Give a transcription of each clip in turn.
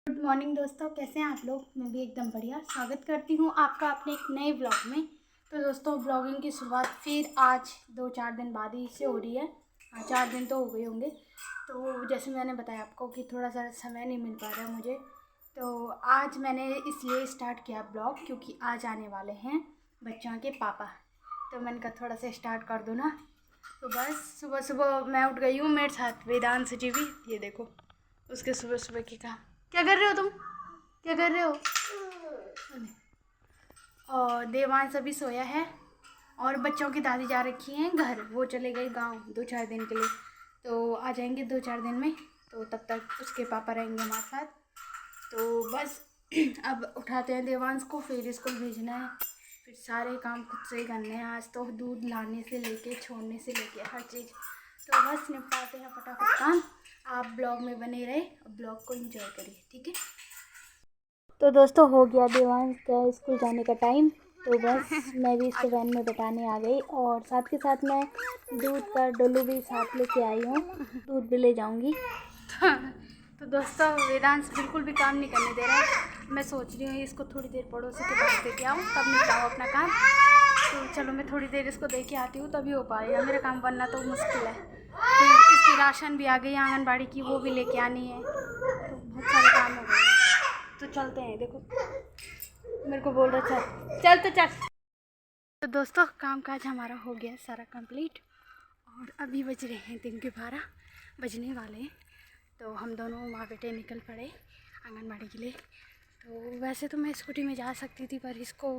Good morning दोस्तों, कैसे हैं आप लोग। मैं भी एकदम बढ़िया। स्वागत करती हूँ आपका अपने एक नए ब्लॉग में। तो दोस्तों, ब्लॉगिंग की शुरुआत फिर आज 2-4 दिन बाद ही से हो रही है। हाँ, 4 दिन तो हो गए होंगे। तो जैसे मैंने बताया आपको कि थोड़ा सा समय नहीं मिल पा रहा है मुझे, तो आज मैंने इसलिए स्टार्ट किया ब्लॉग क्योंकि आज आने वाले हैं बच्चों के पापा। तो मैंने कहा थोड़ा सा स्टार्ट कर दूँ ना। तो बस सुबह सुबह मैं उठ गई हूँ, मेरे साथ वेदांश जी भी। ये देखो उसके सुबह सुबह की काम। क्या कर रहे हो तुम? क्या कर रहे हो? और देवांश अभी सोया है और बच्चों की दादी जा रखी हैं घर। वो चले गए गांव 2-4 दिन के लिए, तो आ जाएंगे 2-4 दिन में। तो तब तक उसके पापा रहेंगे हमारे साथ। तो बस अब उठाते हैं देवांश को, फिर स्कूल भेजना है, फिर सारे काम खुद से ही करने हैं। आज तो दूध लाने से लेके छोड़ने से लेके हर चीज़। तो बस निपटाते हैं फटाफट काम। आप ब्लॉग में बने रहे और ब्लॉग को एंजॉय करिए, ठीक है। तो दोस्तों, हो गया देवांश का स्कूल जाने का टाइम। तो बस मैं भी इसको वैन में बैठाने आ गई और साथ के साथ मैं दूध का डोलू भी साथ लेके आई हूँ, दूध भी ले जाऊँगी। तो दोस्तों, वेदांश बिल्कुल भी काम नहीं करने दे रहा है। मैं सोच रही हूँ इसको थोड़ी देर पड़ोसी के पास दे के आऊँ, तब निपटाऊँ अपना काम। तो चलो, मैं थोड़ी देर इसको दे के आती हूँ, तभी हो पाएगा मेरा काम, वरना तो मुश्किल है। फिर इसकी राशन भी आ गई आंगनबाड़ी की, वो भी लेके आनी है। तो बहुत सारे काम हो गए। तो चलते हैं। देखो मेरे को बोल रहा चल चल तो चल। तो दोस्तों, काम काज हमारा हो गया सारा कंप्लीट और अभी बज रहे हैं दिन के 12 बजने वाले हैं। तो हम दोनों माँ बेटे निकल पड़े आंगनबाड़ी के लिए। तो वैसे तो मैं स्कूटी में जा सकती थी, पर इसको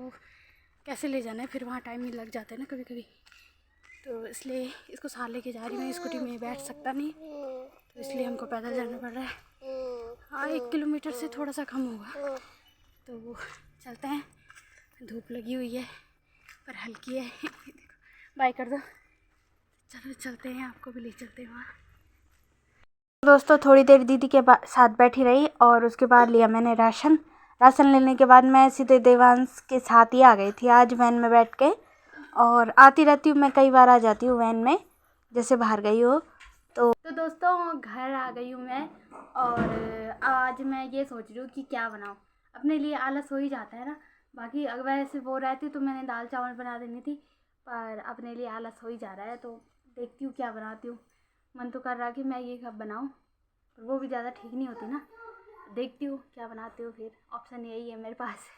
कैसे ले जाना है, फिर वहाँ टाइम ही लग जाता है ना कभी कभी। तो इसलिए इसको साथ लेके जा रही हूँ। स्कूटी में बैठ सकता नहीं, तो इसलिए हमको पैदल जाना पड़ रहा है। हाँ, 1 किलोमीटर से थोड़ा सा कम होगा। तो चलते हैं। धूप लगी हुई है पर हल्की है। देखो, बाय कर दो। चलो चलते हैं, आपको भी ले चलते हैं वहाँ। दोस्तों, थोड़ी देर दीदी के साथ बैठी रही और उसके बाद लिया मैंने राशन लेने के बाद मैं सीधे देवांश के साथ ही आ गई थी आज वैन में बैठ के। और आती रहती हूँ मैं, कई बार आ जाती हूँ वैन में, जैसे बाहर गई हो तो दोस्तों, घर आ गई हूँ मैं। और आज मैं ये सोच रही हूँ कि क्या बनाऊँ। अपने लिए आलस हो ही जाता है ना। बाकी अगर वैसे वो रहती तो मैंने दाल चावल बना देनी थी, पर अपने लिए आलस हो ही जा रहा है। तो देखती हूँ क्या बनाती हूँ। मन तो कर रहा कि मैं ये कब बनाऊँ, पर वो भी ज़्यादा ठीक नहीं होती ना। देखती हूँ क्या बनाती हूँ, फिर ऑप्शन यही है मेरे पास।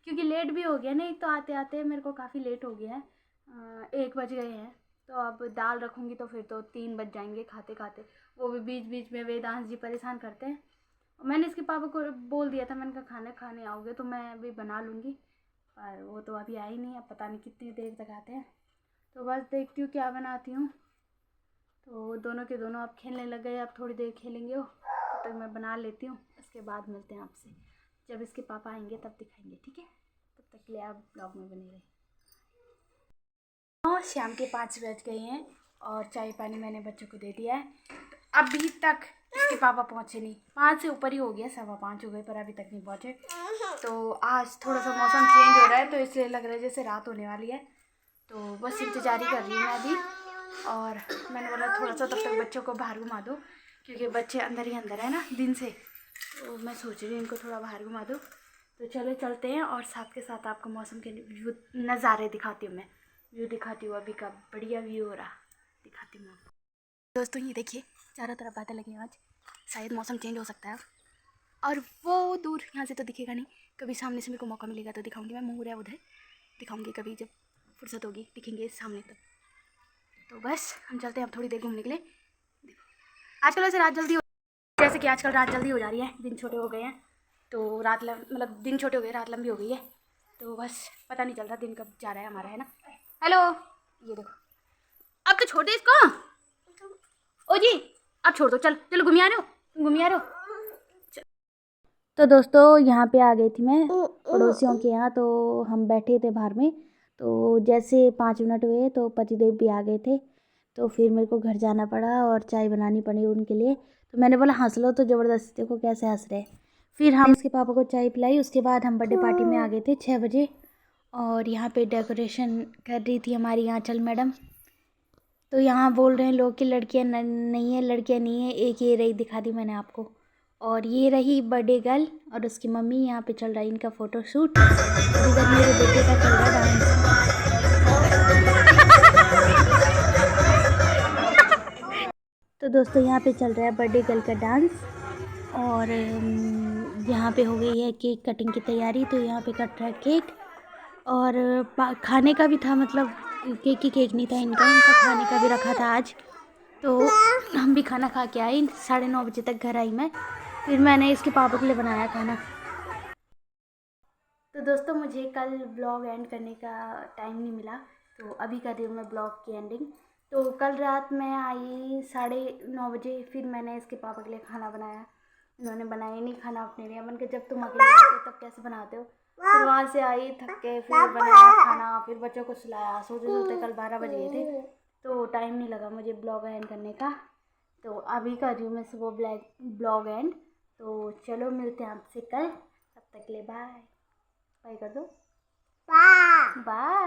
क्योंकि लेट भी हो गया ना, एक तो आते आते मेरे को काफ़ी लेट हो गया है। 1 बज गए हैं। तो अब दाल रखूँगी तो फिर तो 3 बज जाएंगे खाते खाते। वो भी बीच बीच में वेदांश जी परेशान करते हैं। मैंने इसके पापा को बोल दिया था, मैंने कहा खाना खाने आओगे तो मैं भी बना लूँगी, पर वो तो अभी आई नहीं। अब पता नहीं कितनी देर तक आते हैं। तो बस देखती हूँ क्या बनाती हूँ। तो दोनों के दोनों अब खेलने लग गए, अब थोड़ी देर खेलेंगे वो, तब तक मैं बना लेती हूँ। उसके बाद मिलते हैं आपसे, जब इसके पापा आएंगे तब दिखाएंगे, ठीक है। तब तक के लिए आप ब्लॉग में बने रहे। और शाम के 5 बज गए हैं और चाय पानी मैंने बच्चों को दे दिया है। अभी तक इसके पापा पहुँचे नहीं। 5 से ऊपर ही हो गया, 5:15 हो गए, पर अभी तक नहीं पहुँचे। तो आज थोड़ा सा मौसम चेंज हो रहा है, तो इसलिए लग रहा है जैसे रात होने वाली है। तो बस इंतज़ार ही कर रही हूँ मैं अभी। और मैंने बोला थोड़ा सा तब तक बच्चों को बाहर घुमा दो, क्योंकि बच्चे अंदर ही अंदर है ना दिन से। तो मैं सोच रही हूँ इनको थोड़ा बाहर घुमा दूँ। तो चलो चलते हैं और साथ के साथ आपको मौसम के व्यू नज़ारे दिखाती हूँ। मैं व्यू दिखाती हूँ, अभी का बढ़िया व्यू हो रहा दिखाती हूँ आपको। दोस्तों, ये देखिए चारों तरफ बादल लगे हैं आज। शायद मौसम चेंज हो सकता है। और वो दूर यहाँ से तो दिखेगा नहीं, कभी सामने से मेरे को मौका मिलेगा तो दिखाऊंगी। मैं मोर है उधर, दिखाऊंगी कभी जब फुर्सत होगी, दिखेंगे सामने तब। तो बस हम चलते हैं अब थोड़ी देर घूमने के लिए। आजकल वैसे रात जल्दी हो, जैसे कि आजकल रात जल्दी हो जा रही है, दिन छोटे हो गए हैं। तो रात मतलब दिन छोटे हो गए, रात लंबी हो गई है। तो बस पता नहीं चल रहा दिन कब जा रहा है हमारा, है ना। हेलो, ये देखो अब तो छोटे इसको। ओ जी, अब छोड़ दो। चलो घूमिया रहे हो, घूमिया रहे हो। तो दोस्तों, यहाँ पे आ गई थी मैं पड़ोसियों के यहाँ। तो हम बैठे थे बाहर में। तो जैसे 5 मिनट हुए तो पतिदेव भी आ गए थे। तो फिर मेरे को घर जाना पड़ा और चाय बनानी पड़ी उनके लिए। तो मैंने बोला हंस लो, तो ज़बरदस्ती देखो कैसे हंस रहे। फिर हम उसके पापा को चाय पिलाई। उसके बाद हम बर्थडे पार्टी में आ गए थे 6 बजे। और यहाँ पे डेकोरेशन कर रही थी हमारी आंचल मैडम। तो यहाँ बोल रहे हैं लोग कि लड़कियाँ नहीं है, लड़कियाँ नहीं है, एक ये रही, दिखा दी मैंने आपको। और ये रही बर्थडे गर्ल और उसकी मम्मी। यहाँ पे चल रहा है इनका फ़ोटो शूट। और इधर मेरे बेटे का चल रहा है डांस। तो दोस्तों यहाँ पे चल रहा है बर्थडे गर्ल का डांस। और यहाँ पे हो गई है केक कटिंग की तैयारी। तो यहाँ पे कट रहा है केक। और खाने का भी था, मतलब केक नहीं था इनका खाने का भी रखा था आज। तो हम भी खाना खा के आई। 9:30 बजे तक घर आई मैं। फिर मैंने इसके पापा के लिए बनाया खाना। तो दोस्तों मुझे कल ब्लॉग एंड करने का टाइम नहीं मिला, तो अभी कर रही हूँ मैं ब्लॉग की एंडिंग। तो कल रात मैं आई 9:30 बजे। फिर मैंने इसके पापा के लिए खाना बनाया। इन्होंने बनाया नहीं खाना अपने लिए। मन के जब तुम अकेले रहते हो तब कैसे बनाते हो। फिर वहाँ से आई थक के, फिर बनाया खाना, फिर बच्चों को सुलाया। सोते सोते कल 12 बज गए थे, तो टाइम नहीं लगा मुझे ब्लॉग एंड करने का। तो अभी कर रही हूँ मैं सुबह ब्लॉग एंड। तो चलो मिलते हैं आपसे कल, तब तक के लिए बाय। बाय कर दो, बाय बाय।